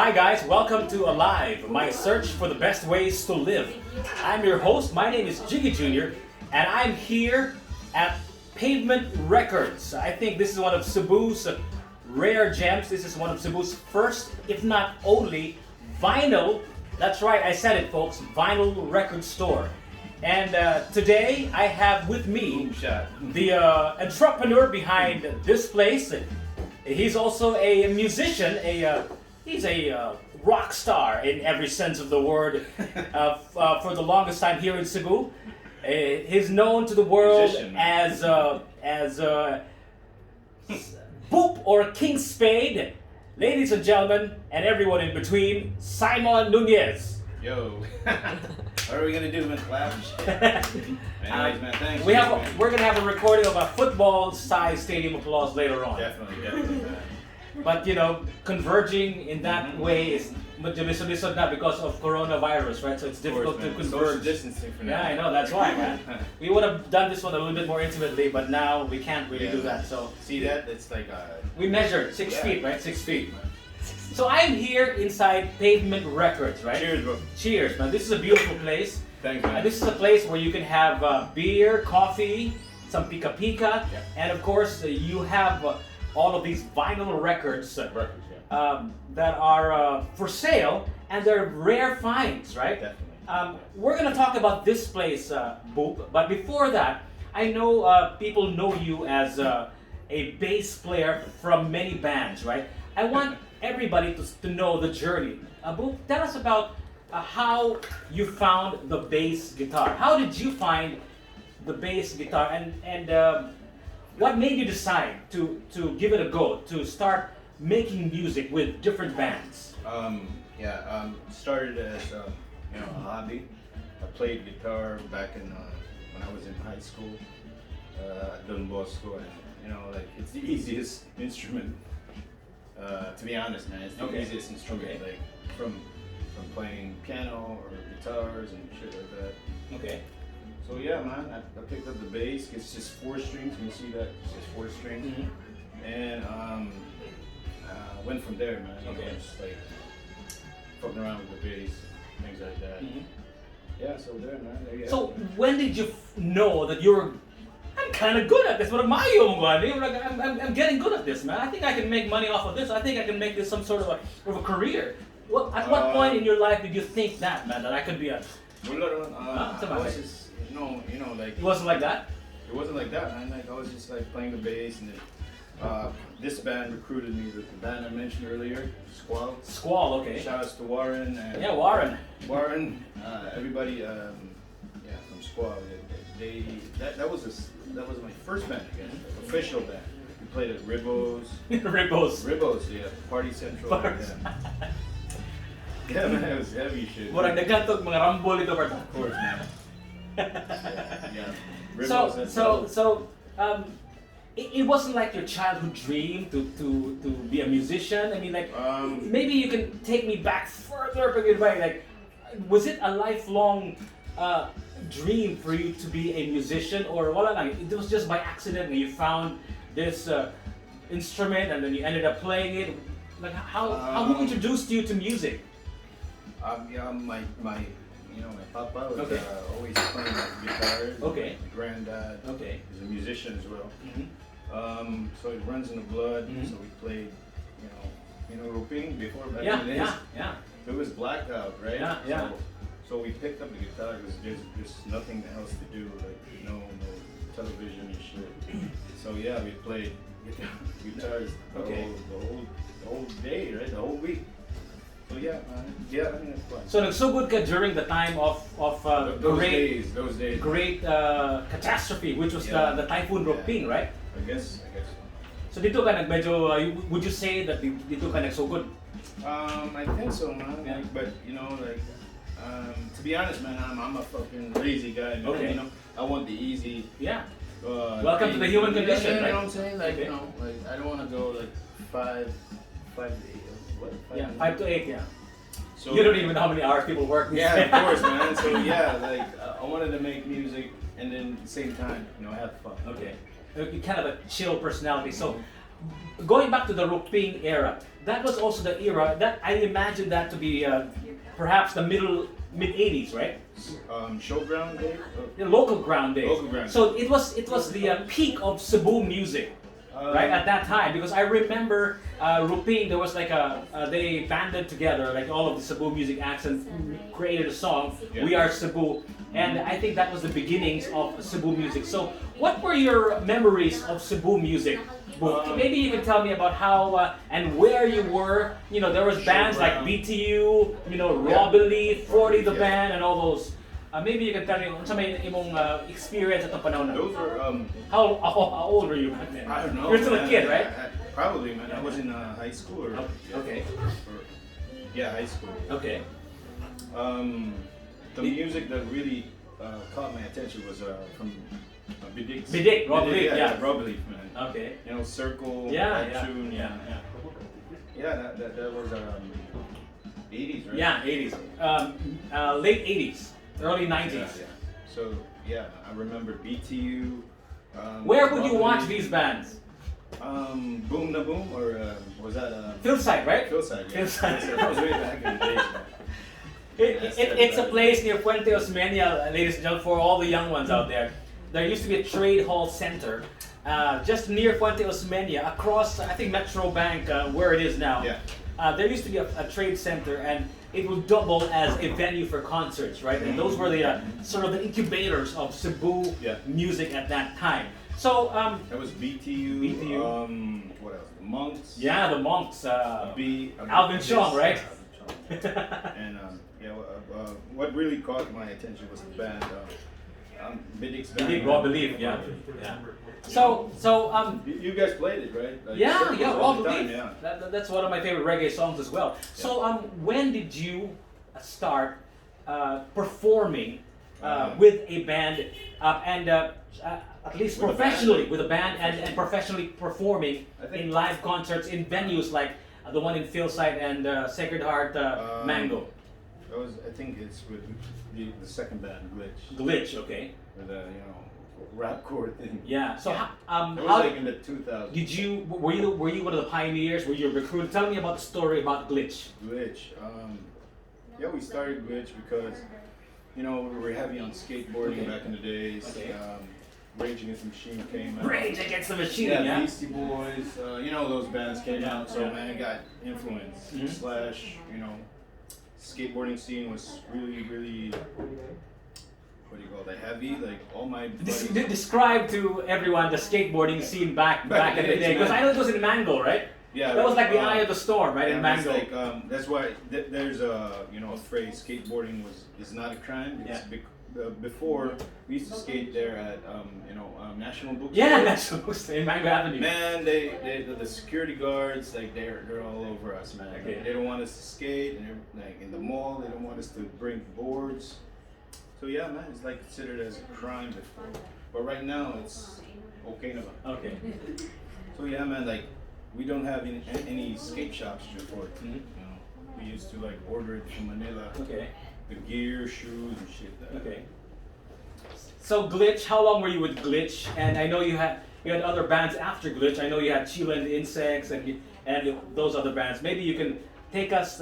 Hi guys, welcome to Alive, my search for the best ways to live. I'm your host, my name is Jiggy Jr., and I'm here at Pavement Records. I think this is one of Cebu's rare gems. This is one of Cebu's first, if not only, vinyl, that's right, I said it folks, vinyl record store. And today I have with me the entrepreneur behind this place. He's also a musician, he's a rock star in every sense of the word for the longest time here in Cebu. He's known to the world as Boop or King Spade. Ladies and gentlemen, and everyone in between, Simon Nunez. Yo, what are we gonna do, man? Clap? Anyways, man, thanks. We're gonna have a recording of a football-sized stadium applause later on. Definitely, man. But you know, converging in that way is lisod na because of coronavirus, right? So it's difficult to converge. Social distancing for now. Yeah, I know. That's why, man. We would have done this one a little bit more intimately, but now we can't really do that. So see that? It's like we measured 6 feet, right? 6 feet. So I'm here inside Pavement Records, right? Cheers, bro. Cheers, man. This is a beautiful place. Thanks, man. And this is a place where you can have beer, coffee, some pika-pika, and of course you have all of these vinyl records that are for sale, and they're rare finds, right? Definitely. We're gonna talk about this place, Boop, but before that, I know people know you as a bass player from many bands, right? I want everybody to know the journey. Boop, tell us about how you found the bass guitar. How did you find the bass guitar, and what made you decide to give it a go, to start making music with different bands? Started as a hobby. I played guitar back in when I was in high school, Don Bosco, and it's the easiest instrument. To be honest, man, it's the easiest instrument. Like from playing piano or guitars and shit like that. Okay. So yeah, man, I picked up the bass. It's just 4 strings. You see that? It's just 4 strings. Mm-hmm. And went from there, man. Okay. Just like fucking around with the bass, things like that. Mm-hmm. Yeah, so there, man. There you So go. when did you know that I'm kind of good at this? What am I I'm getting good at this, man. I think I can make money off of this. I think I can make this some sort of a career. At what point in your life did you think that, man, that I could be a? I was just, like It wasn't like that. It wasn't like that, man. Like I was just like playing the bass, and then this band recruited me. The band I mentioned earlier, Squall. Squall, okay. Shout outs to Warren. And Yeah, Warren. Warren, everybody, from Squall. That was my first band again, official band. We played at Ribos. Ribos, yeah, Party Central. Yeah, man, it was heavy shit. Murag nagkantog mga rambol ito, Bart. Of course, man. Yeah. It wasn't like your childhood dream to be a musician. I mean, like maybe you can take me back further, like was it a lifelong dream for you to be a musician, or wala lang, it was just by accident and you found this instrument and then you ended up playing it? Like how who introduced you to music? My papa was always playing guitar. Okay. My granddad. Okay. He's a musician as well. Mm-hmm. So it runs in the blood. Mm-hmm. So we played, roping before back Yeah, in the days. yeah. So it was blackout, right? Yeah. So we picked up the guitar because there's nothing else to do, like no television and shit. So yeah, we played guitars the whole day, right? The whole week. So yeah, I mean it's fun. So nagsugod ka during the time of those days. Great catastrophe, which was the Typhoon Roping, right? I guess so. So dito ka medyo, would you say that dito ka nagsugod? I think so, man. Yeah. But to be honest, man, I'm a fucking lazy guy, man. Okay. I want the easy. Yeah. Welcome to the human condition, right? You know what I'm saying? Like, Okay. like I don't want to go like 5 to 8. What? 5 to 8, yeah. So You don't even know how many hours people work. Yeah, of course, man. So yeah, like I wanted to make music and then at the same time, have fun. Okay. You're kind of a chill personality. So going back to the Ruping era, that was also the era that I imagine that to be perhaps the mid 80s, right? Showground day. The local ground days. Local ground. So it was the peak of Cebu music, right, at that time, because I remember Ruping, there was like they banded together like all of the Cebu music acts and created a song, Yeah. We Are Cebu, and I think that was the beginnings of Cebu music. So what were your memories of Cebu music? Maybe you can tell me about how and where you were. You know, there was bands like BTU, you know, Raw Belief, 40 the band, and all those. Maybe you can tell me sa may imong experience at the panahon na. Those were How old were you back then? I don't know. You're still a man. kid, right? Probably, man. I was in high school or Okay. high school. Okay. The music that really caught my attention was from Bidik. Bidik, Raw Belief, yeah. Raw Belief, man. Okay. You know, Circle, Yeah, that yeah, tune, yeah. yeah. That was 80s, right? Yeah, 80s. Late 80s, early 90s. Yeah. So yeah, I remember BTU. Where would you Raw watch Belief. these bands? Boom na Boom, or was that Philside, right? Philside? Yeah. Philside. That was way back in the days, man. It's a place near Puente Osmeña, ladies and gentlemen, for all the young ones out there. There used to be a trade hall center just near Puente Osmeña, across, I think, Metro Bank, where it is now. Yeah. There used to be a trade center, and it would double as a venue for concerts, right? And those were the sort of the incubators of Cebu music at that time. So, That was BTU. BTU. What else? The Monks. yeah, the Monks, Alvin Yes, Chong, right? Alvin Chong. And what really caught my attention was the band, Bidik's band. Bidik, Raw Belief, yeah. So, You guys played it, right? Like, yeah, circles yeah, all Raw the time, Belief. yeah. That's one of my favorite reggae songs as well. So, when did you start performing with a band and at least With a professionally band. with a band and professionally performing I think- in live concerts in venues like the one in Philside and Sacred Heart Mango? That was, I think it's with the second band, Glitch. Glitch, okay. With the, rap core thing. Yeah. So, It how was like in the 2000s. did you were you one of the pioneers? Were you a recruit? Tell me about the story about Glitch. Glitch. Yeah, we started Glitch because, we were heavy on skateboarding back in the days. Okay. Rage Against the Machine came out. Rage Against the Machine, Yeah, yeah. Beastie Boys. Those bands came Yeah, out. So yeah. man, I got influence. Mhm. Slash, skateboarding scene was really, really. What do you call it? Heavy. Like all my buddies. Describe to everyone the skateboarding scene back in the day, because I know it was in Mango, right? Yeah, That was like the eye of the storm, right, in yeah, it's Mango. like, that's why there's a phrase, skateboarding is not a crime. It's before we used to skate there at National Bookstore. Yeah, that's in Mango Avenue. Man, the security guards, like they're all over us, man. Okay. They don't want us to skate, and like in the mall, they don't want us to bring boards. So yeah, man, it's like considered as a crime before, but right now it's okay now. Okay. So yeah, man, like we don't have any skate shops to report. Mhm. We used to like order it from Manila. Okay. The gear, shoes, and shit. Okay. So Glitch, how long were you with Glitch? And I know you had other bands after Glitch. I know you had Sheila and the Insects and those other bands. Maybe you can take us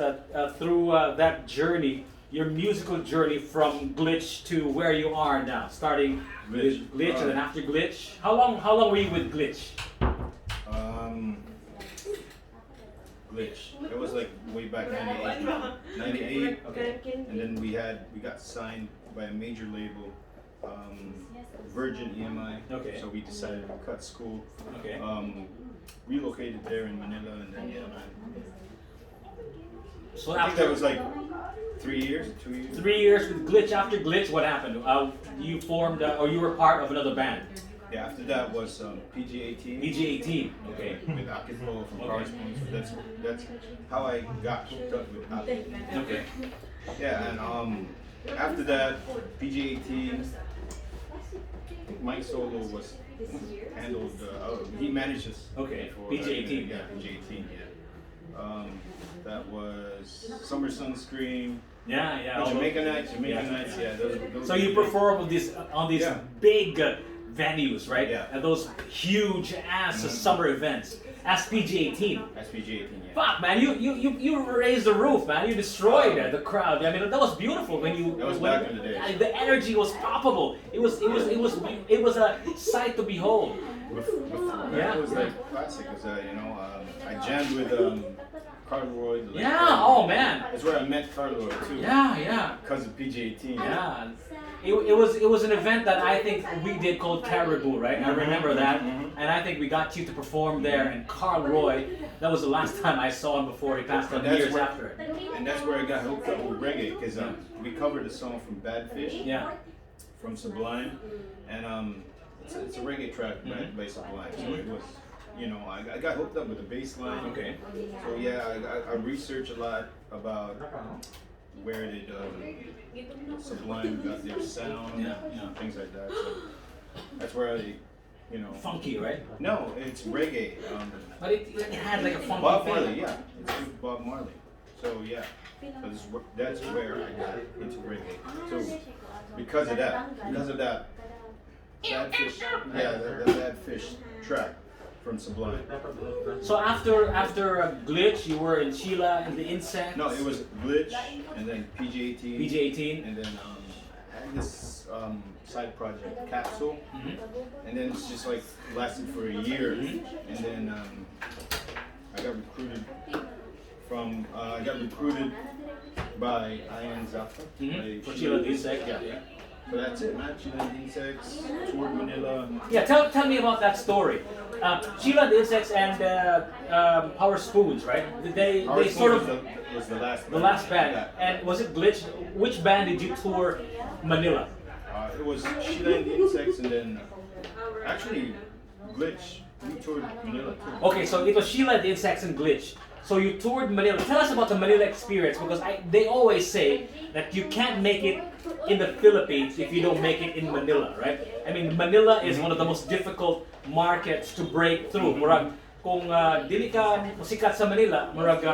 through that journey, your musical journey from Glitch to where you are now, starting with Glitch and then after Glitch. How long were you with Glitch? Glitch. It was like way back 98. Okay. And then we got signed by a major label, Virgin EMI. Okay. So we decided to cut school. Okay. Relocated there in Manila, and then man. So I think after that was like 3 years, 2 years. 3 years with Glitch, after Glitch, what happened? You formed or you were part of another band, Yeah, after that was PG-18. PG-18. Okay. With Akifo from Okay. Correspondence. So that's how I got hooked up with Akifo. Okay. Yeah, and after that, PG-18, Mike Solo was handled. He managed us. Okay, before, PG-18. Yeah, PG-18. Yeah. That was Summer Sunscreen. Yeah. Jamaica Nights. Yeah. Those So you perform on these Yeah. big venues, right? Yeah. And those huge ass summer events. as PG-18. SPG 18, yeah. Fuck, man, you raised the roof, man. You destroyed the crowd. I mean, that was beautiful when you. That was when, back in the day. The energy was palpable. It was a sight to behold. Before, Yeah. it was like classic. Cause I jammed with Carl Roy. Yeah. Oh man. That's where I met Carl Roy too. Yeah. Because of PG 18. Yeah. It was an event that I think we did called Caribou, right? I remember that, and I think we got you to perform there. And Carl Roy, that was the last time I saw him before he passed on years after it. And that's where I got hooked up with reggae because we covered a song from Bad Fish. Yeah. From Sublime, and it's a reggae track by Sublime. So it was, I got hooked up with the bass line. Okay. So yeah, I researched a lot about where did Sublime got their sound, things like that. So that's where I, Funky, right? No, it's reggae. But it had like a funky Bob feel. Marley, yeah, it's with Bob Marley. So yeah, so that's where I got into reggae. So because of that, Bad Fish, that Bad Fish track from Sublime. So after Glitch, you were in Sheila and the Insects. No, it was Glitch, and then PG-18. PG-18. And then I had this side project, Capsule, and then it's just like lasted for a year, and then I got recruited by Ian Zaffa. For Sheila and the Insects. Yeah. So that's it, man. Sheila and the Insects, toured Manila. Yeah, tell me about that story. Sheila and the Insects and Power Spoons, right? They sort of was the last band. the last band. And was it Glitch? Which band did you tour Manila? It was Sheila and the Insects, and then actually Glitch. We toured Manila too. Okay, so it was Sheila and the Insects and Glitch. So you toured Manila. Tell us about the Manila experience, because they always say that you can't make it in the Philippines if you don't make it in Manila, right? I mean, Manila is one of the most difficult markets to break through. Murag, kung dili ka musikat sa Manila, murag,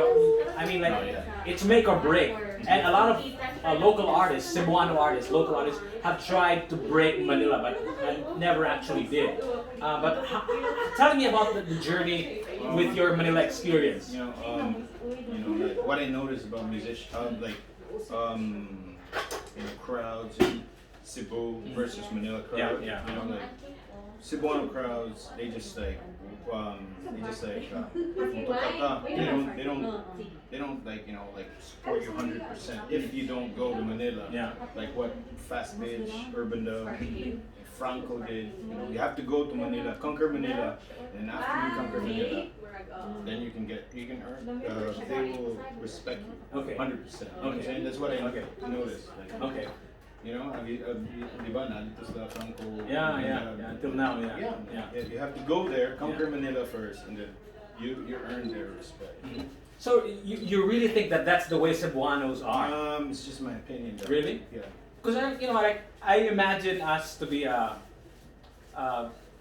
I mean, like, it's make or break. And a lot of local artists, Cebuano artists, local artists, have tried to break Manila, but never actually did. But tell me about the journey with your Manila experience. Like what I noticed about musicians, crowds in Cebu versus Manila crowds. Yeah. Like Cebuano crowds, they just like they don't like support you 100% if you don't go to Manila. Yeah. Like what Fast Bitch, Urban Dub, Franco did. You have to go to Manila, conquer Manila, and after you conquer Manila, then you can earn. They will respect you. Okay. 100%. Okay. That's what I noticed. Like, Okay. Di ba, nandito sila Franco. Yeah. Until now, Yeah. You have to go there, conquer Manila first, and then you earn their respect. So you really think that that's the way Cebuanos are? It's just my opinion. Though. Really? Yeah. Because I imagine us to be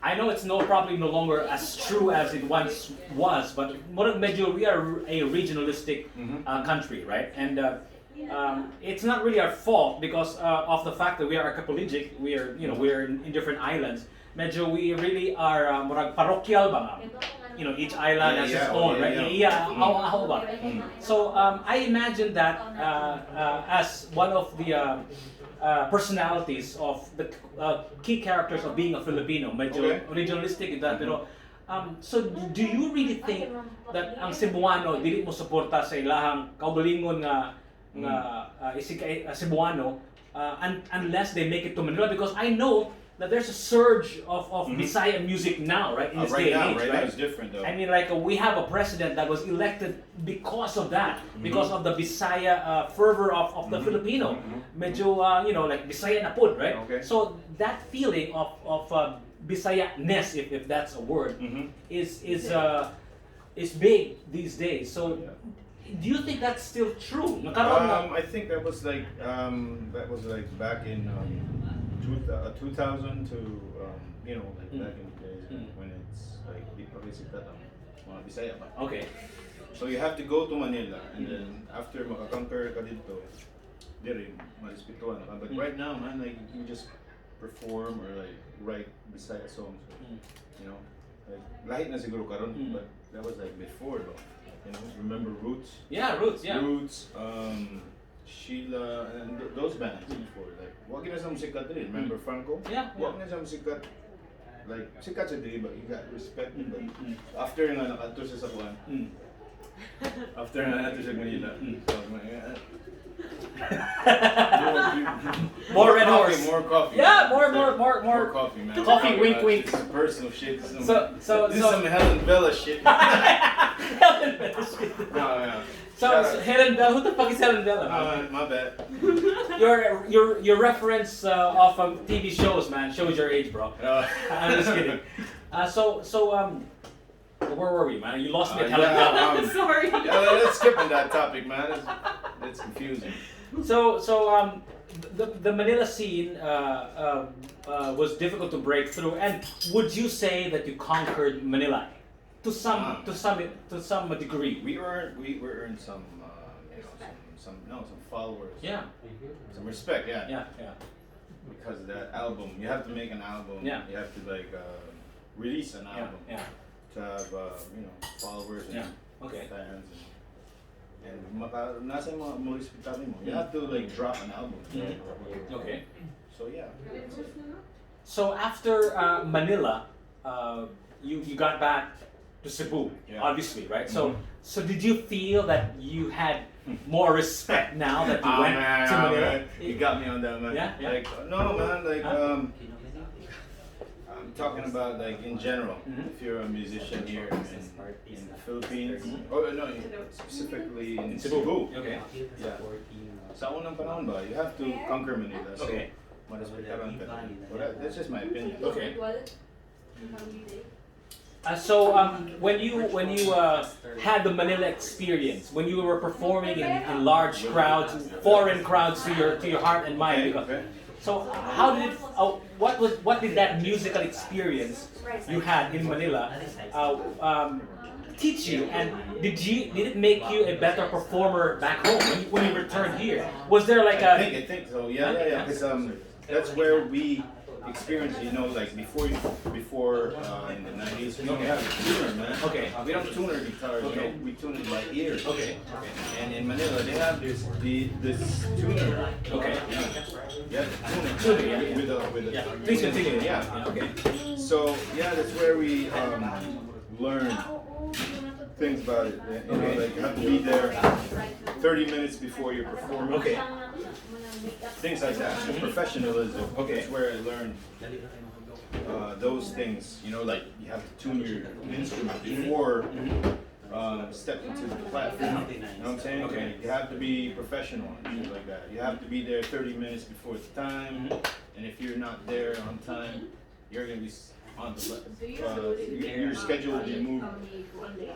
I know it's probably no longer as true as it once was, but we are a regionalistic country, right? And it's not really our fault because of the fact that we are archipelagic. We're in different islands. Medyo we really are parochial ba? Each island has its own, right? How about it? So I imagine that as one of the personalities of the key characters of being a Filipino, medyo regionalistic that, pero so do you really think that ang Cebuano dili mo suporta sa ilahang kaugalingon nga Cebuano unless they make it to Manila? Because I know that there's a surge of Bisaya music now, right? In this day and age, right? Now it's different though. I mean, like we have a president that was elected because of that, because of the Bisaya fervor of the Filipino. Medyo, like Bisaya na pud, right? Okay. So that feeling of Bisaya-ness, if that's a word, is big these days. So do you think that's still true? I think that was like back in 2000 to back in the days when it's like di pa rin sikat ang mga Bisaya pa. Okay. So you have to go to Manila, and then after makakonquer ka dito, diri marespetuhan ka. But right now, man, like you just perform or like write Bisaya songs. Like lahit na siguro karon, but that was like before though. You know, remember Roots? Yeah, Roots. Yeah. Roots, Sheila, and those bands before. Like, wag na sa musikat din. Remember Franco? Yeah. Wag na sa musikat. Like, sikat siya din, but you got respect. But after nga nakato siya sa kuwan, after nga nato siya Manila, More Red Horse. More coffee. Yeah, more coffee, man. Coffee, wink, wink. This is personal shit. This is So- some Helen Bella shit. Helen Bella shit. No, yeah. So Helen Bella, who the fuck is Helen Bella? My bad. Your reference of TV shows, man, shows your age, bro. I'm just kidding. Where were we, man? You lost me at Helen Bella. Sorry. Yeah, let's skip on that topic, man. It's confusing. The Manila scene was difficult to break through, and would you say that you conquered Manila to some degree? We earned some, some followers. Yeah. Some respect, yeah. Yeah. Because of that album, you have to make an album. Yeah. You have to like release an Yeah. album Yeah. to have followers and Yeah. Okay. fans and nasa yung mga respetable mo. You have to like drop an album. Okay. So yeah. So after Manila, you got back to Cebu, Yeah. obviously, right? So did you feel that you had more respect now that you went to Manila? Man. You got me on that, man. Yeah, yeah. Like no, man. Like I'm talking about like in general. If you're a musician here in the Philippines, oh no, specifically in Cebu. Okay. Yeah. Sa unang panahon ba, you have to conquer Manila. So, Okay. marespetaran ka. Well, that's just my opinion. Okay. When you had the Manila experience, when you were performing in large crowds, foreign crowds to your heart and mind, Okay. so how did it, what did that musical experience you had in Manila teach you, and did it make you a better performer back home when you returned here? Was there like I think so. Yeah. Because that's where we experienced, like before in the 90s, we don't have a tuner, man. Okay. We don't tune our guitars. Okay. We tune it by ear. Okay. And in Manila, they have this tuner. Okay. Yeah, Tuner, tuner. yeah. With a Please continue. Yeah. Okay. So yeah, that's where we learned things about it. You know, like you have to be there 30 minutes before your performance. Okay. Things like that. Just professionalism. Okay. That's where I learned those things. Like you have to tune your instrument before stepping to the platform. You know what I'm saying? Okay. You have to be professional and things like that. You have to be there 30 minutes before the time. And if you're not there on time, you're gonna be on the your schedule will be moved.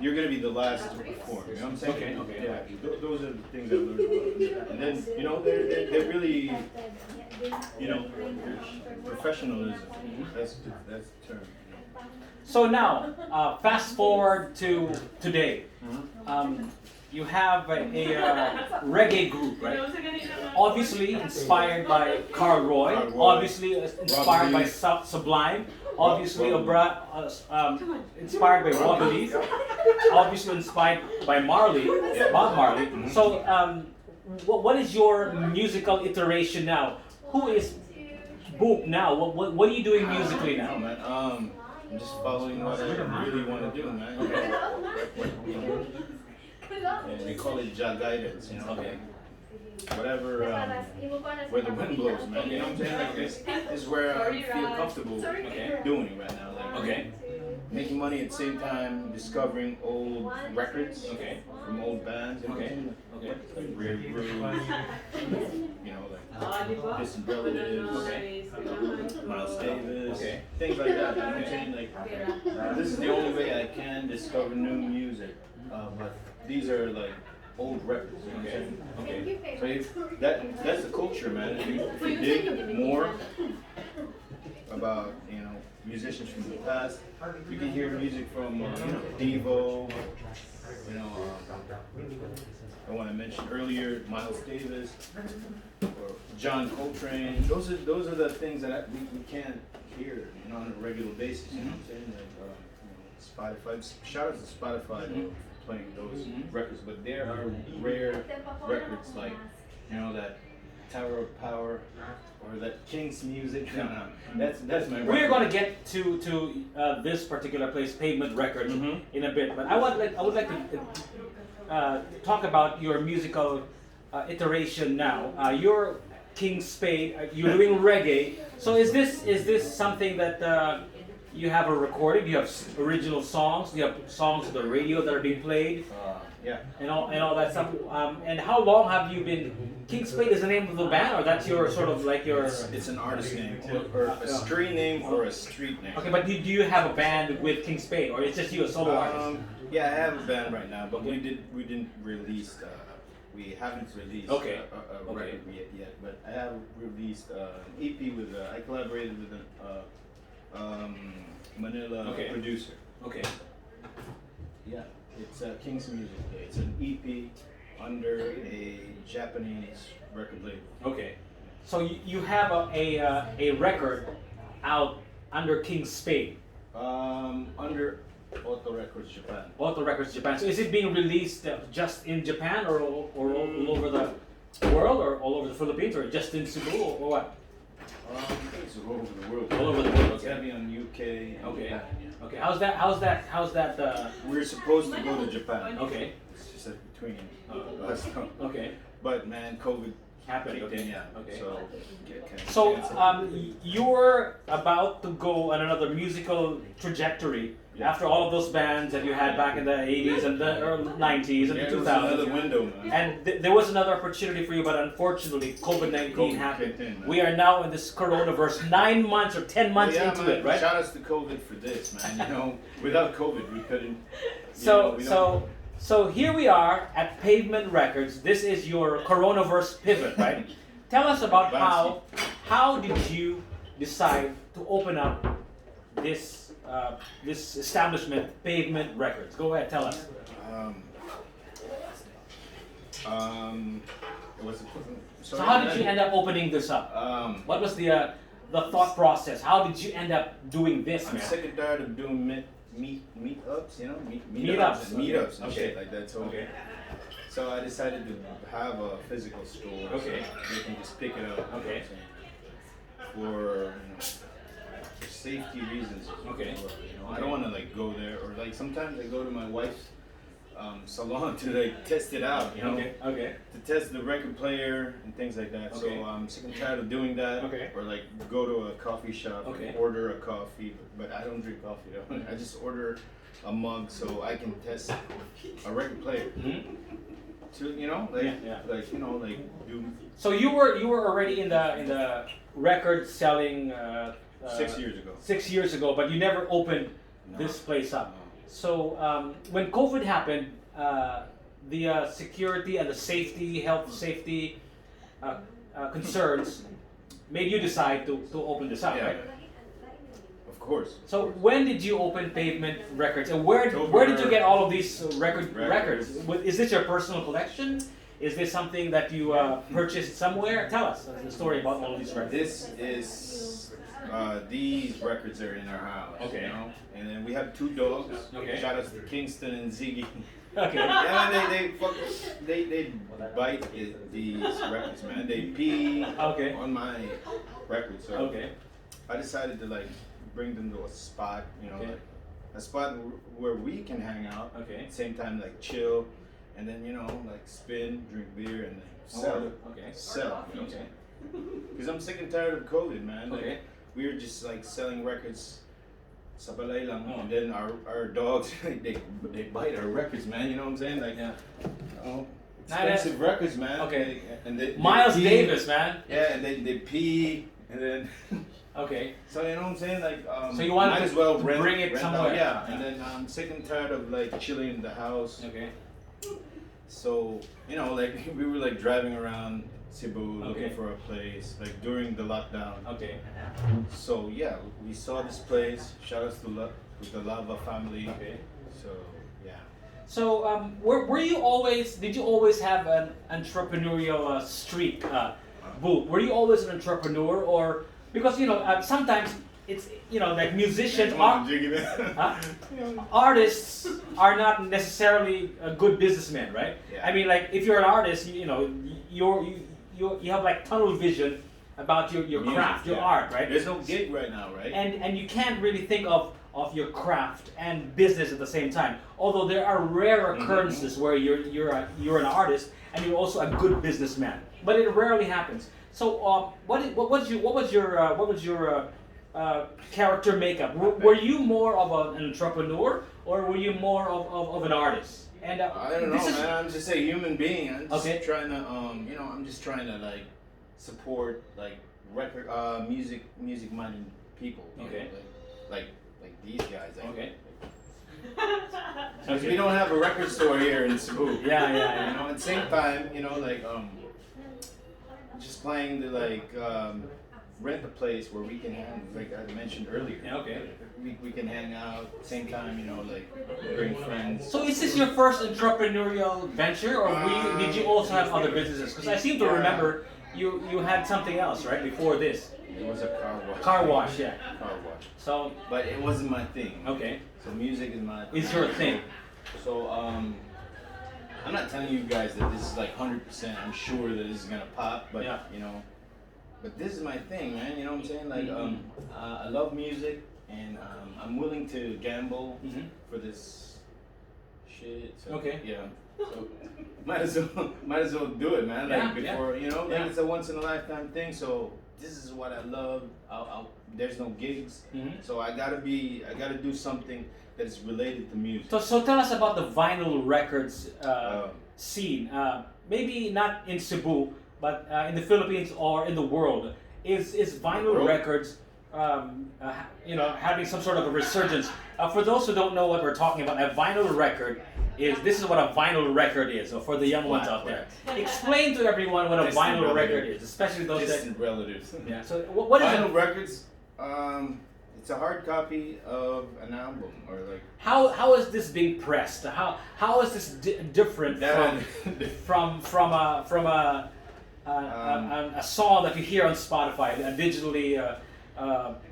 You're gonna be the last to perform. You know what I'm saying? Okay. Yeah. Those are the things I learned about. And then they're really professionalism. That's the term. So now, fast forward to today. You have a reggae group, right? Obviously inspired by Carl Roy. Obviously inspired by Sublime. Obviously inspired by Robbie. Obviously inspired by Bob Marley. So, what is your musical iteration now? Who is Boop now? What are you doing musically now? Man, I'm just following what I really want to do, man. And they call it Jah guidance, Okay. Whatever, where the wind blows, man. You know what I'm saying? Like this is where I feel comfortable doing right now. Like, Okay. making money at the same time, discovering old records from old bands. You know what I'm saying? Okay. Like Rare Brew, like Distant Relatives, Miles Davis, things like that. You know what I'm saying? Like, this is the only way I can discover new music. But these are like old records. You know what I'm saying? Okay. So that's the culture, man. If you dig more about musicians from the past, you can hear music from Devo. I want to mention earlier Miles Davis or John Coltrane. Those are the things that we can't hear on a regular basis. You know what I'm saying? Like, Spotify. Shout out to Spotify Mhm. for playing those Mhm. records, but there are rare records like that Tower of Power or that King's Music. No, no, that's my. We're record. going to get to this particular place, Pavement Records, Mhm. in a bit. But I would like to talk about your musical iteration now. You're King Spade. You're doing reggae. So is this something that you have a recording? Do you have original songs? Do you have songs on the radio that are being played? Yeah. And all that stuff. And how long have you been? King Spade is the name of the band, or that's your sort of like your. It's an artist name or a street name or a street name. Okay, but do you have a band with King Spade, or it's just you a solo artist? Yeah, I have a band right now, but we didn't release. We haven't released Okay. a Okay. record yet. But I have released an EP with. I collaborated with a Manila Okay. producer. Okay. Yeah, it's King's Music. It's an EP under a Japanese record label. Okay. So you have a record out under King Spade, Under Auto Records Japan. Auto Records Japan. So is it being released just in Japan or all over the world or all over the Philippines or just in Cebu or what? I think it's all over the world. All over the world. It's heavy on UK. And Okay. Japan, yeah. Okay. How's that? We're supposed to go to Japan. Okay. It's just like between us. Okay. But man, COVID Happened. kicked Okay. in, yeah. Okay. So, kinda So canceled. you're about to go on another musical trajectory Yeah. after all of those bands that you had back in the 80s and the early 90s and Yeah, the it was another 2000s. window, man. And there was another opportunity for you, but unfortunately, COVID-19 COVID happened. kicked in, man. We are now in this coronavirus 9 months or 10 months Yeah, into man, it, right? Shout outs to COVID for this, man. You know, without COVID, we couldn't. So here we are at Pavement Records. This is your coronavirus pivot, right? Tell us about how did you decide to open up this this establishment, Pavement Records? Go ahead, tell us. It was. So how did you end up opening this up? What was the thought process? How did you end up doing this, I'm man? sick and tired of doing meetups, you know, Meetups, meetups and okay. shit like that. So, Okay. so I decided to have a physical store. Okay. So you can just pick it up. Okay. For for safety reasons. Okay. I don't want to like go there or like sometimes I go to my wife's salon to like test it out. You know. Okay. Okay. To test the record player and things like that. Okay. So I'm sick and tired of doing that. Okay. Or like go to a coffee shop Okay. and order a coffee, but I don't drink coffee though. I just order a mug so I can test a record player. Mhm. To like Yeah. like like do So you were already in the record selling 6 years ago. 6 years ago, but you never opened this place up. So when COVID happened, the security and the health safety concerns made you decide to open this up, Yeah. right? Of course. So when did you open Pavement Records, and where October. did you get all of these records? Records. Is this your personal collection? Is this something that you purchased somewhere? Tell us the story about all of these records. This is these records are in our house. Okay. You know? And then we have 2 dogs. Okay. Shout outs to Kingston and Ziggy. Okay. Yeah, they bite these records, man. They pee Okay. on my records. So Okay. I decided to like bring them to a spot, Okay. like a spot where we can hang out. Okay. At the same time, like chill, and then like spin, drink beer, and then sell. Okay. Sell. You know what I'm Okay. saying? Because I'm sick and tired of COVID, man. Like, Okay. we were just like selling records sa balay lang, Oh. and then our dogs they bite our records, man. You know what I'm saying? Like, Yeah. expensive records, man. Okay. And they Miles pee. Davis, man. Yeah, and they pee, and then Okay. so you know what I'm saying? Like, So you wanted might to as well bring it rent somewhere. Out. Yeah. Yeah. And then I'm sick and tired of like chilling in the house. Okay. So like we were like driving around Cebu looking Okay. for a place like during the lockdown. Okay. So yeah, we saw this place. Shout outs to the Lava family. Okay. So yeah. So, were you always? Did you always have an entrepreneurial streak, Boo? Were you always an entrepreneur, or because sometimes it's like musicians Come are on, Jiggy, man. artists are not necessarily a good businessmen, right? Yeah. I mean, like if you're an artist, you have like tunnel vision about your Music, craft, your yeah. art, right? There's no gig right now, right? And you can't really think of your craft and business at the same time. Although there are rare occurrences where you're an artist and you're also a good businessman, but it rarely happens. So what was your character makeup? Were you more of an entrepreneur or were you more of an artist? And I don't know, man. I'm just a human being. I'm just Okay. trying to, I'm just trying to like support like music-minded people. you know, Okay. Like these guys. Like, Okay. Because we don't have a record store here in Cebu. Yeah. You know, at the same time, just playing to like rent a place where we can hang, like I mentioned earlier. Yeah, okay. We can hang out at the same time, like bring friends. So is this your first entrepreneurial venture, or did you also have other businesses? Because I seem to remember you had something else, right, before this. It was a car wash. Car wash, yeah. Car wash. So But it wasn't my thing. okay, So music is my it's your thing. So I'm not telling you guys that this is like 100%. I'm sure that this is gonna pop, but Yeah. But this is my thing, man. You know what I'm saying? Like I love music, and I'm willing to gamble for this shit. So, Okay. Yeah. So might as well do it, man. Like Yeah, before, like Yeah. it's a once in a lifetime thing. So this is what I love. There's no gigs, so I gotta do something that is related to music. So tell us about the vinyl records scene. Maybe not in Cebu, but in the Philippines or in the world. Is vinyl World? records having some sort of a resurgence? For those who don't know what we're talking about, a vinyl record this is what a vinyl record is. So for the young ones out there, explain to everyone what a Distant vinyl relatives. record is, especially those Distant relatives. that. Yeah. So what is Vinyl it? records. It's a hard copy of an album, or like How is this being pressed? How is this different that. from a song that you hear on Spotify, a digitally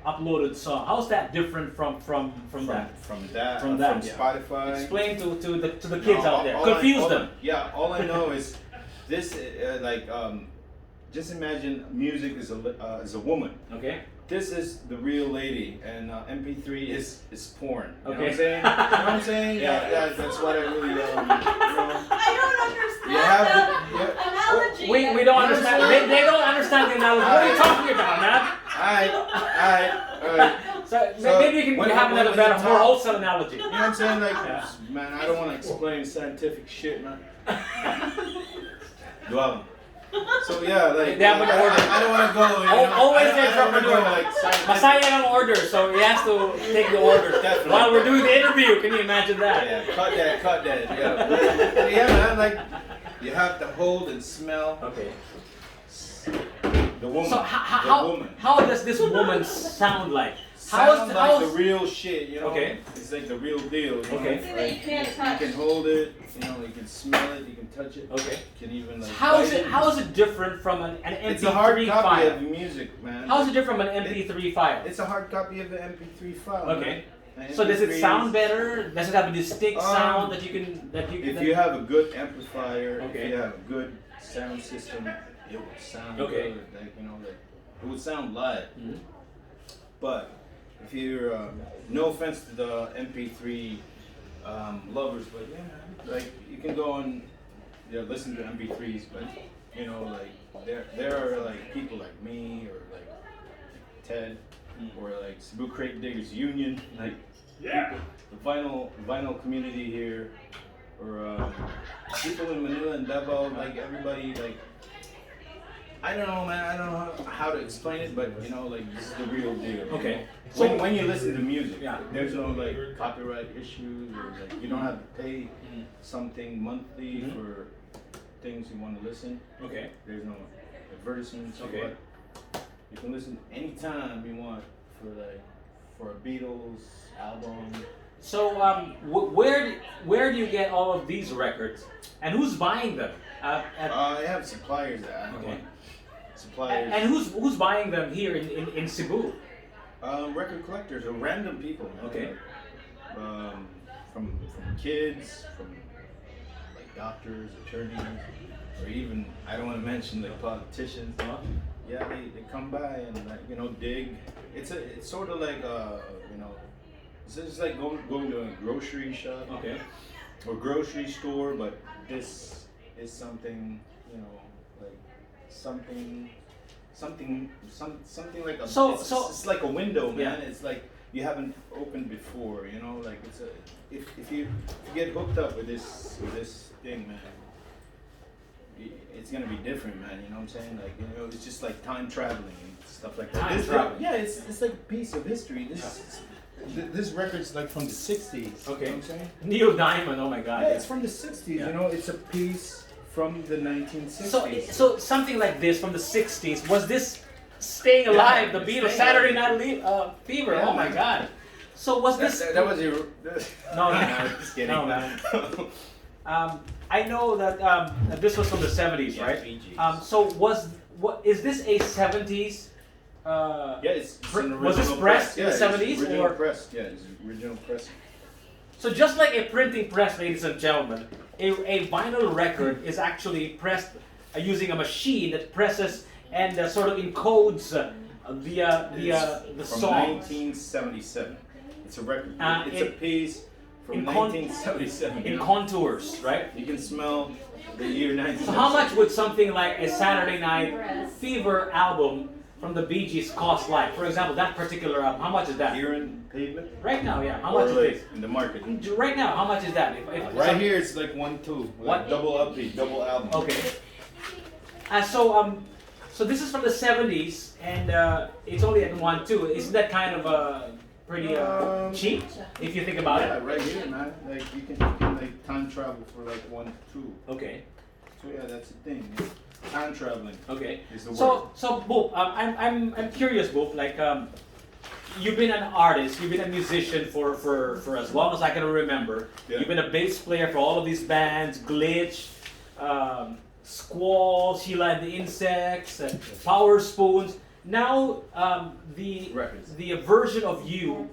uploaded song? How is that different from that? From that. From that, From yeah. Spotify. Explain to the kids out there. all Confuse them. All I know is this. Just imagine music is a woman. Okay. This is the real lady, and MP3 is porn. You know what Okay. I'm saying? You know what I'm saying? Yeah, that's what I really. I don't understand You have that analogy. We don't understand. They don't understand the analogy. What are you talking about, man? Alright. So So, maybe you when- can have when another we better, more talk- wholesome analogy. You know what I'm saying? Like, Yeah. man, I don't want to explain scientific shit, man. Wow. So yeah, like They have an order. I don't want to go. Always I the don't wanna entrepreneur. go, like, scientific. Masaya ng order, so he has to take the order. Definitely. While we're doing the interview, can you imagine that? Yeah, cut that. Yeah, yeah, man. Like, you have to hold and smell Okay. the woman. So the woman. how does this woman sound like? Sound like the real shit, Okay. It's like the real deal. Okay. Something that you can't touch. You can hold it, you can smell it, you can touch it. Okay. You can even like. How is bite it? How is it different from an It's a hard MP3 copy file? of music, man. How is it different from an MP3 file? It's a hard copy of the MP3 file. Okay. Man. So does it MP3 sound is- better? Does it have a distinct sound that you can If you have a good amplifier, Okay. if you have a good sound system, it would sound Okay. good. Like it would sound live. Mhm. But if you're, no offense to the MP3 lovers, but yeah, man, like you can go and listen to MP3s, but like there are like people like me or like Ted or like Cebu Crate Diggers Union, like people, the vinyl community here, or people in Manila and Davao, like everybody, like I don't know, man. I don't know how to explain it, but like this is the real deal. Okay. When you listen to music, Yeah. there's no like copyright issues, or like you don't have to pay something monthly for things you want to listen. Okay. There's no advertisements. Okay. But you can listen anytime you want for a Beatles album. So where do you get all of these records, and who's buying them? I have suppliers that I Okay. Suppliers. And who's buying them here in Cebu? Record collectors or random people. Man. Okay. From kids, from like doctors, attorneys, or even I don't want to mention like politicians. Yeah, they come by and like dig. It's sort of like it's just like going to a grocery shop. Okay. Or grocery store, but this is something like something like a it's like a window, man. Yeah. It's like you haven't opened before, like it's a if you get hooked up with this thing, man, it's gonna be different, man. You know what I'm saying? Like it's just like time traveling and stuff like that. Time traveling. Yeah, it's like a piece of history. This record's like from the 60s. Okay. You know what I'm saying? Neil Diamond, oh my god. Yeah, it's from the 60s. Yeah. It's a piece from the 1960s. So something like this from the 60s, was this Staying Alive, the Beatles, Saturday Night Fever? Yeah, oh my man. god. So was this... That was your... No, just kidding. no, man. I know that this was from the 70s, Yeah, right? Bee Gees. So is this a 70s... yeah, it's an original was this pressed in the it's 70s original or... press. Yeah, it's original press. So just like a printing press, ladies and gentlemen, a vinyl record is actually pressed using a machine that presses and sort of encodes the From song. 1977. It's a record. It's in- a piece from in 1977. In contours, right? You can smell the year 1977. So how much would something like a Saturday Night Fever album from the Bee Gees cost? Like, for example, that particular album, how much is that? Here in Pavement? Right now, yeah. How Or much like is in the market? it? Right now, how much is that? If Right here, it's like 1-2. What? Like double LP, double album. Okay. So this is from the 70s, and it's only at 1.2. Isn't that kind of pretty cheap if you think about Yeah, it? right here, man. Like you can like time travel for like 1-2. Okay. So yeah, that's the thing. Time traveling Okay. is the word. So Boop, I'm curious, Boop. Like you've been an artist, you've been a musician for as long as I can remember. Yeah. You've been a bass player for all of these bands, Glitch, Squall, Sheila and the Insects, Power Spoons. Now Records. the version of you,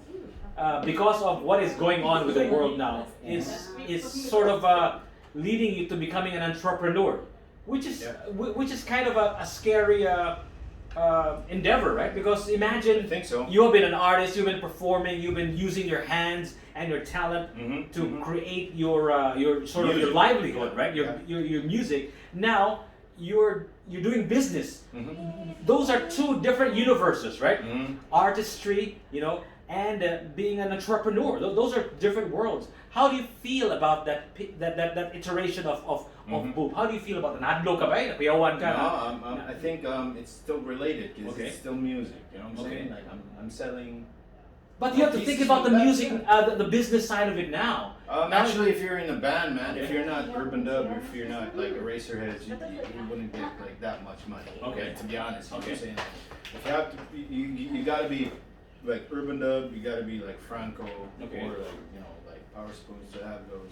because of what is going on with the world now, is sort of leading you to becoming an entrepreneur, which is which is kind of a scary endeavor, right? Because imagine I think so. you have been an artist, you've been performing, you've been using your hands and your talent Mhm, to mhm. create your sort of your Music. livelihood, Yeah, right? yeah. Your music. Now you're doing business. Mhm. Those are two different universes, right? Mhm. Artistry, and being an entrepreneur. Those are different worlds. How do you feel about that iteration of Mhm. Boop? How do you feel about that? Nadlo ka ba? Nakuyawan ka na? No, I think it's still related because Okay. it's still music. You know what I'm Okay. saying? Like I'm selling. But you have to think Pieces about the of that, music, the business side of it now. Actually, if you're in a band, man, if Okay. you're not Urban Dub, or if you're not like Eraserheads, you wouldn't get like that much money. Okay. To be honest, you know what Okay. I'm saying? If you have to, you gotta be like Urban Dub, you gotta be like Franco, Okay. or like like Power Spoons to have those,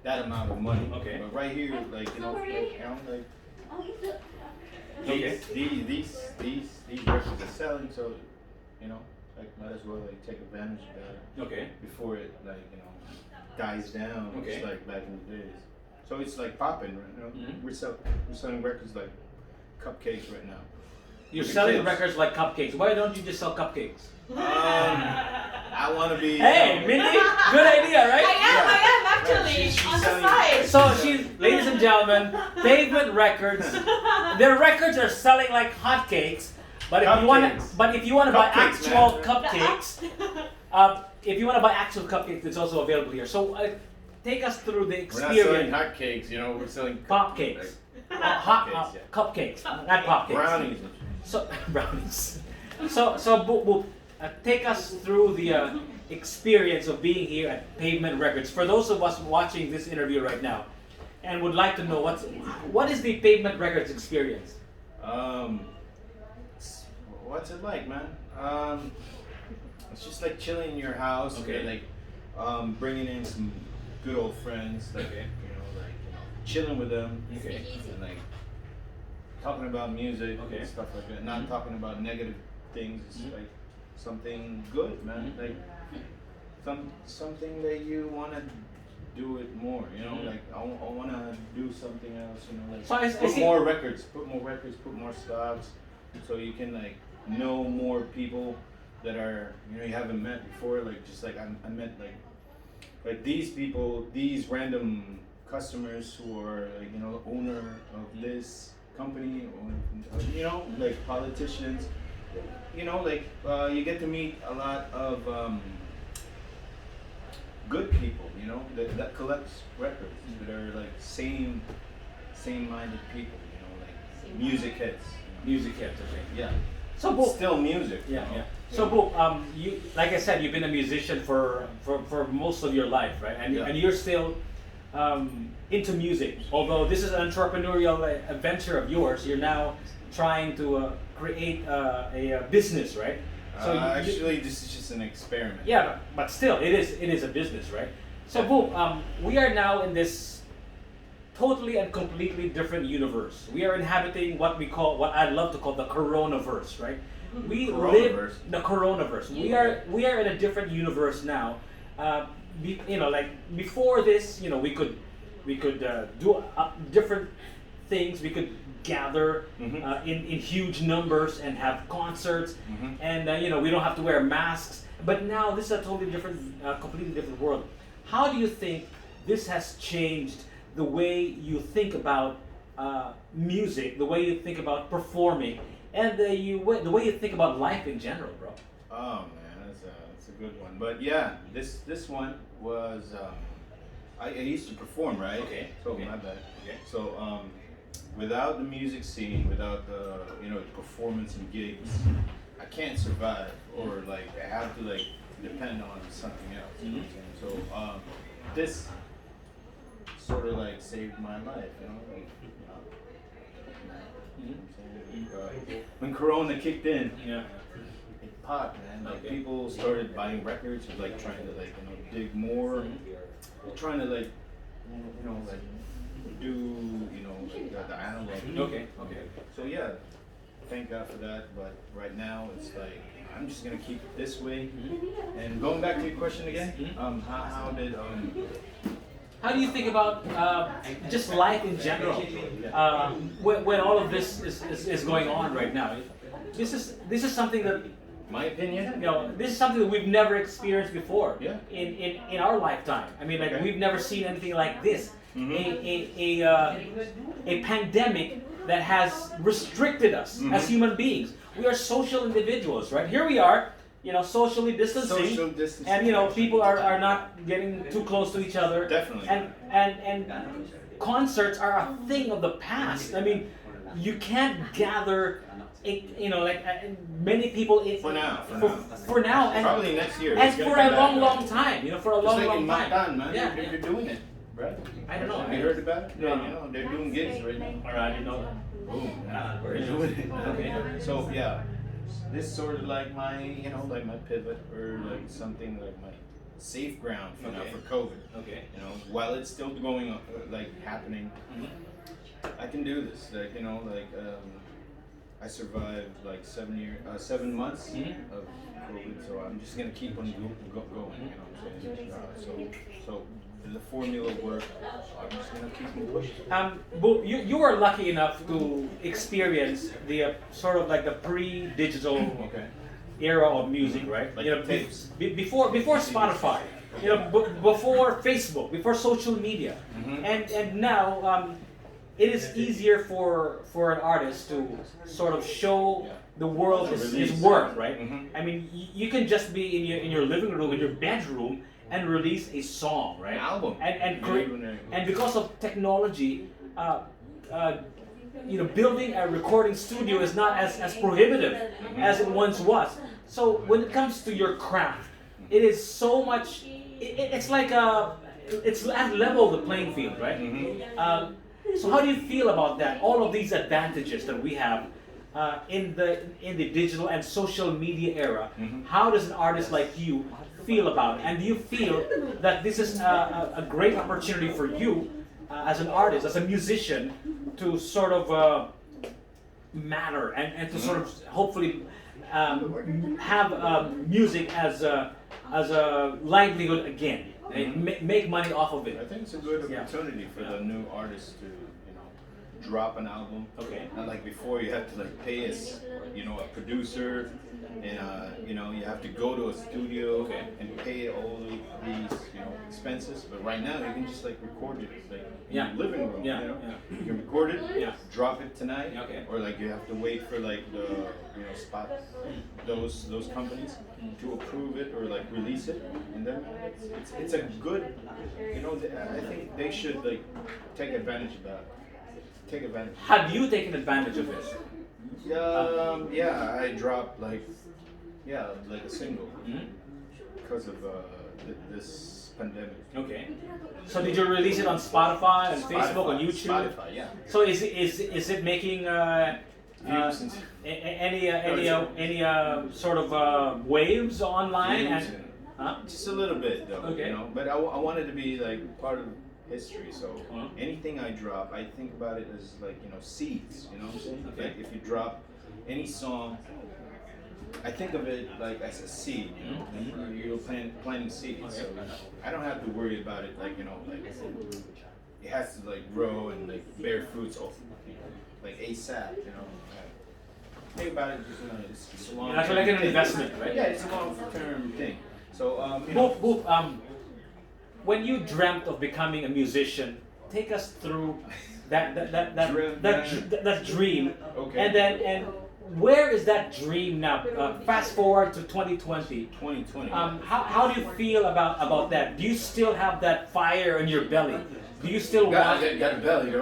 that amount of money. Okay. But right here, like like Okay. these records are selling, so like might as well like take advantage of that Okay. before it dies down. Okay. It's like back in the days. So it's like popping right now. Mhm. We're selling records like cupcakes right now. You're With the selling kids. records like cupcakes. Why don't you just sell cupcakes? I want to be. Hey, Mindy, good idea, I right? am actually she's on the selling- side. So ladies and gentlemen, Pavement Records. Their records are selling like hotcakes. But if you want to buy Cupcakes, actual man. cupcakes, if you want to buy actual cupcakes, it's also available here. So take us through the We're not selling experience. hotcakes, we're selling Pop cakes. Cupcakes, not pop cakes. brownies. So brownies. So take us through the experience of being here at Pavement Records. For those of us watching this interview right now, and would like to know what is the Pavement Records experience? What's it like, man? It's just like chilling in your house. Okay. Like bringing in some good old friends. Like Okay. chilling with them. Okay. And like talking about music Okay. and stuff like that. Not talking about negative things. It's Mhm. like something good, man. Like something that you wanna do it more. You know, like I wanna do something else. You know, like So I put see- more records, put more stocks, so you can like know more people that are you haven't met before. Like just like I met like these people, these random customers who are like owner of this company, or like politicians. Like you get to meet a lot of good people, that collects records, that are like same-minded people, like music heads. Music heads, okay. Yeah. So Boop, Still music. yeah, yeah. So Boop, you like I said, you've been a musician for most of your life, right? And Yeah. and you're still into music. Although this is an entrepreneurial venture of yours, you're now trying to create a business, right? Actually, this is just an experiment. Yeah, but still, it is a business, right? So, Boop, we are now in this totally and completely different universe. We are inhabiting what I love to call the coronaverse, right? We live the coronaverse. We are in a different universe now. Like before this, we could do different things. We could gather in huge numbers and have concerts, and we don't have to wear masks. But now this is a totally different, completely different world. How do you think this has changed the way you think about music, the way you think about performing, and the way you think about life in general, bro? Oh man, that's a good one. But yeah, this one was I used to perform, right? Okay. So Okay. my bad. Okay. So without the music scene, without the performance and gigs, I can't survive, or like I have to like depend on something else. You know what I'm saying? So this sort of like saved my life, like, you know what I'm saying? When Corona kicked in, Yeah. it popped, man. Like Okay. people started buying records, or like trying to like dig more, trying to like like do like the analog. Okay. Okay. So yeah, thank God for that. But right now it's like I'm just gonna keep it this way. And going back to your question again, how did How do you think about just life in general when all of this is going on right now? This is something that my opinion? this is something that we've never experienced before Yeah. in our lifetime. I mean, like Okay. we've never seen anything like this. A pandemic that has restricted us as human beings. We are social individuals, right? Here we are, socially distancing. Social distancing. And people are not getting too close to each other. Definitely. And concerts are a thing of the past. I mean, you can't gather, many people. For now. For now, and Probably next year. and it's gonna for come a back, long, right? long time. For a Just long, like long in time. Mactan, man. Yeah, They're doing it, right? I don't know. Have you heard about it? No. They're doing gigs right now. All right, I didn't know that. Boom. They're doing it. Okay. So yeah, this sort of like my, like my pivot, or like something like my safe ground for now Okay. for COVID. Okay. While it's still going on, like happening, I can do this. Like I survived like 7 months of COVID, so I'm just gonna keep on going. You know what I'm saying? So the formula worked. I'm just gonna keep on pushing. But you were lucky enough to experience the sort of like the pre-digital Okay. era of music, right? Like tapes. Before Spotify, before Facebook, before social media, and now it is easier for an artist to sort of show the world his work, right? I mean, you can just be in your living room, in your bedroom, and release a song, right? An album. And because of technology, building a recording studio is not as prohibitive as it once was. So when it comes to your craft, it is so much. It's like it's at level the playing field, right? So how do you feel about that? All of these advantages that we have in the digital and social media era. How does an artist like you feel about it? And do you feel that this is a great opportunity for you as an artist, as a musician, to sort of matter and to sort of hopefully have music as a livelihood again and make money off of I it. think it's a good Yeah. opportunity for the new artists to, drop an album. Okay. Not like before, you have to like pay a producer, and you have to go to a studio Okay. and pay all these expenses. But right now, you can just like record it like in Yeah. your living room. Yeah, You can record it, Yeah. drop it tonight, Okay. or like you have to wait for like the spot those companies to approve it or like release it, and then it's a good I think they should like take advantage of that. Take advantage. Have you taken advantage of this? Yeah, I dropped like a single Mhm. because of this pandemic. Okay. So did you release it on Spotify and Facebook and YouTube? Spotify, yeah. So is it making Views and any sort of waves online? views And, and- huh? just a little bit though. Okay. But I wanted to be like part of history. So Uh-huh. anything I drop, I think about it as like seeds. You know what I'm saying? Okay. Like if you drop any song, I think of it like as a seed. You're planting seeds. So I don't have to worry about it like like it has to like grow and like bear fruits off like ASAP. Think about it it's a long. That's like an investment, right? Yeah, it's a long term thing. So Boop, when you dreamt of becoming a musician, take us through that dream, Okay. and where is that dream now? Fast forward to 2020. 2020. How do you feel about that? Do you still have that fire in your belly? Do you still want? got a belly,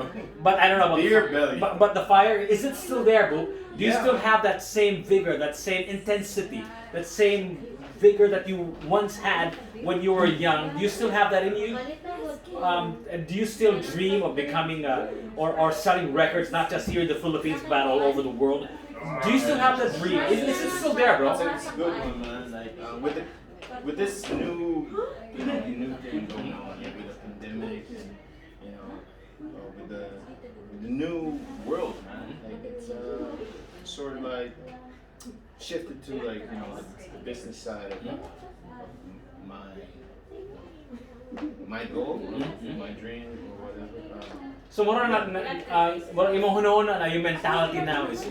But I don't know about Beer belly. But the fire, is it still there, Boo? Do you Yeah. still have that same vigor, that same intensity, that same vigor that you once had when you were young? Do you still have that in you? And do you still dream of becoming or selling records, not just here in the Philippines, but all over the world? Do you still have that dream? Is it still there, bro? It's a good one, man. Like with this new new thing going on with the pandemic and with the new world, man. Like it's sort of like shifted to like the business side of my goal, my dream or whatever. So more na imong hunahuna na yung mentality now is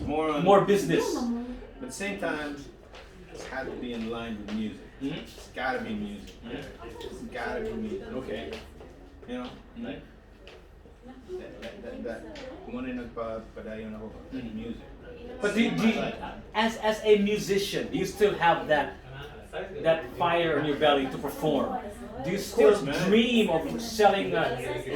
more business. But at the same time, it's had to be in line with music. It's gotta be music. It's gotta be music. Okay. Like that one in padayon ako music. But do you, as a musician, do you still have that fire in your belly to perform? Do you still man. dream of selling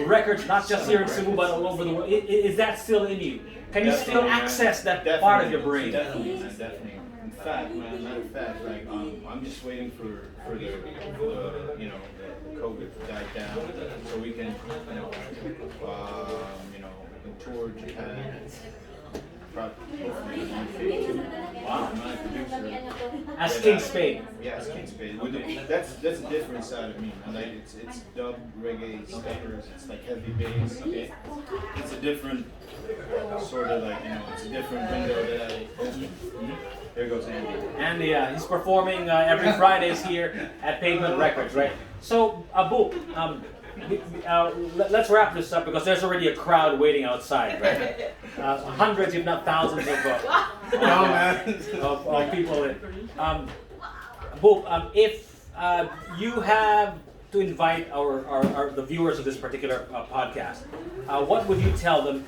records, not just here in Cebu, but all over the world? Is that still in you? Can you still Definitely, man. access that part of your brain? Definitely, man, definitely. In fact, man, matter of fact, like I'm just waiting for the COVID to die down so we can we can tour Japan. Wow. My producer. As King Spade. Yeah, it's King Spade. That's a different side of me, man. Like it's dub reggae steppers. It's like heavy bass. Okay. It's a different sort of like it's a different window that I open. There goes Andy. And he's performing every Fridays here at Pavement Records, right? So, Abu, let's wrap this up because there's already a crowd waiting outside, right? Hundreds, if not thousands, of people. Abu, if you have to invite the viewers of this particular podcast, what would you tell them?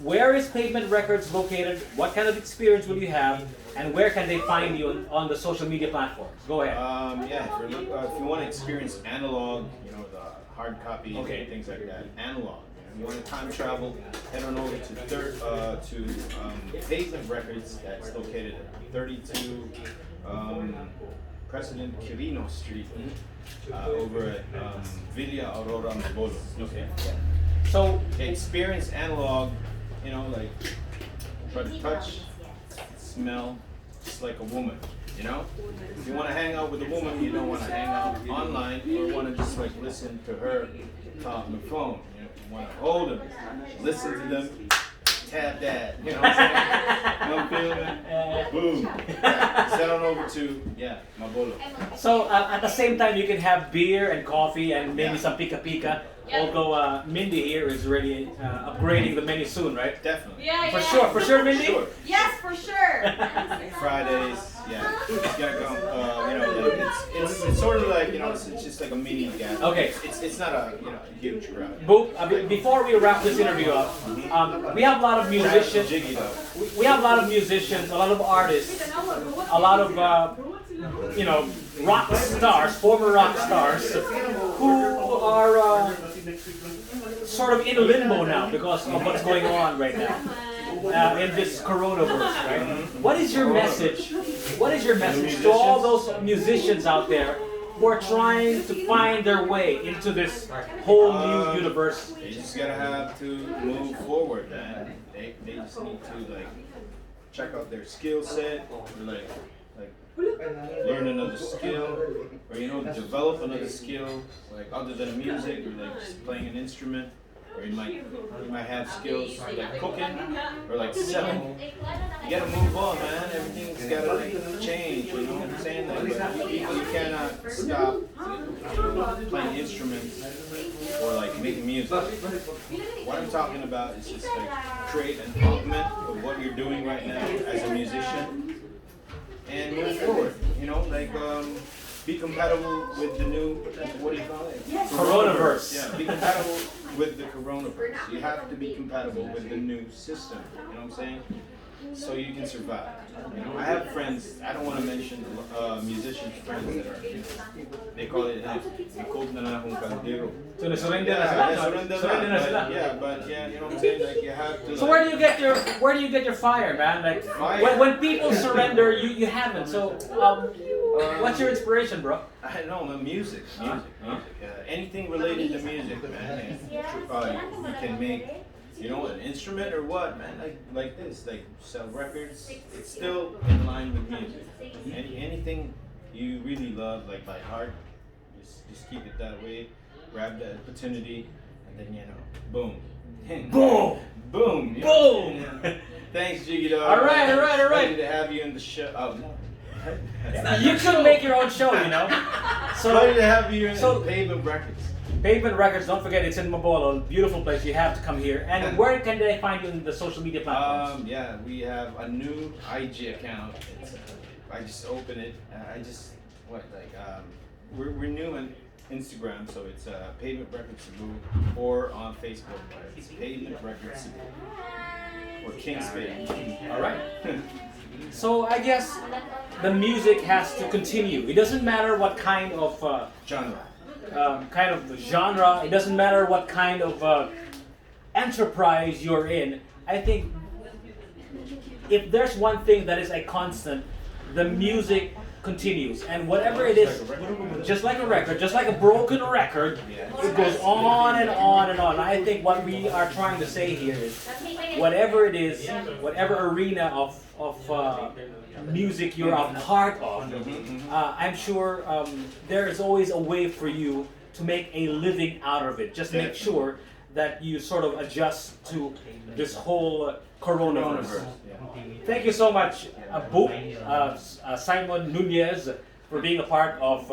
Where is Pavement Records located? What kind of experience will you have? And where can they find you on the social media platforms? Go ahead. If you want to experience analog, the hard copy, Okay. things like that, analog. If you want to time travel, head on over to Pavement Records. That's located at 32 President Quirino Street, over at Villa Aurora Mabolo. Okay. So, Experience analog, like try to touch, smell, just like a woman, If you want to hang out with a woman, you don't want to hang out online or want to just like listen to her talk on the phone. You want to hold them, listen to them, tab that. You know what I'm saying? You know what I'm feeling? Boom. Yeah. Send on over to, my bolo. So at the same time, you can have beer and coffee and maybe Yeah. some pika pika. Although Mindy here is already upgrading the menu soon, right? Definitely. Yeah, For yeah. sure, Mindy. Sure. Yes, for sure. Fridays, it's gotta go. Like it's sort of like it's just like a mini gas. Okay. It's not a huge crowd. Boop, before we wrap this interview up, we have a lot of musicians. Jiggy though. We have a lot of musicians, a lot of artists, a lot of rock stars, former rock stars, who are sort of in limbo now because of what's going on right now in this coronavirus, right? What is your message? What is your message to all those musicians out there who are trying to find their way into this whole new universe? They just gotta have to move forward, man. They just need to check out their skill set, or learn another skill, or develop another skill, other than music, or just playing an instrument, or you might have skills like cooking or selling. You gotta move on, man. Everything's gotta change. You know what I'm saying? But you cannot stop playing instruments or making music. What I'm talking about is just create an augment of what you're doing right now as a musician. And move forward, be compatible with the new, what do you call it? Coronavirus. Yeah, be compatible with the coronavirus. You have to be compatible with the new system, you know what I'm saying? So you can survive. I have friends, I don't want to mention musicians friends that are, they call it, "Ikot na lang akong kaldero." So surrender na sila. Surrender na sila. Yeah, but you know what I'm saying? You have to. So where do you get your fire, man? Fire. When people surrender, you haven't. So what's your inspiration, bro? I don't know, man, music. Anything related to music, man. You can make, an instrument or what, man. Like this, sell records. It's still in line with music. Anything you really love, by heart, just keep it that way. Grab that opportunity, and then boom, Boom! boom, Boom! Thanks, Jiggy Dog. All right. Ready to have you in the show. Oh, no. You could make your own show, So Ready to have you in Pavement Records. Pavement Records, don't forget, it's in Mabolo, beautiful place. You have to come here. And where can they find you in the social media platforms? We have a new IG account. I just opened it. We're new on Instagram, so it's Pavement Records Cebu, or on Facebook, it's Pavement Records Cebu, or King Spade. All right. So I guess the music has to continue. It doesn't matter what kind of Genre. genre. It doesn't matter what kind of enterprise you're in. I think if there's one thing that is a constant, the music continues, and whatever it is, just like a record, just like a broken record, it goes on and on and on. I think what we are trying to say here is, whatever it is, whatever arena of music you're a part of, I'm sure there is always a way for you to make a living out of it. Just make sure that you sort of adjust to this whole coronavirus. Thank you so much, Boop, Simon Nunez, for being a part of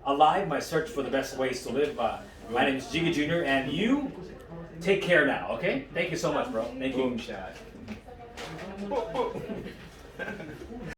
Alive, my search for the best ways to live. My name is Jiggy Jr., and you take care now, okay? Thank you so much, bro. Thank you. Boom shot.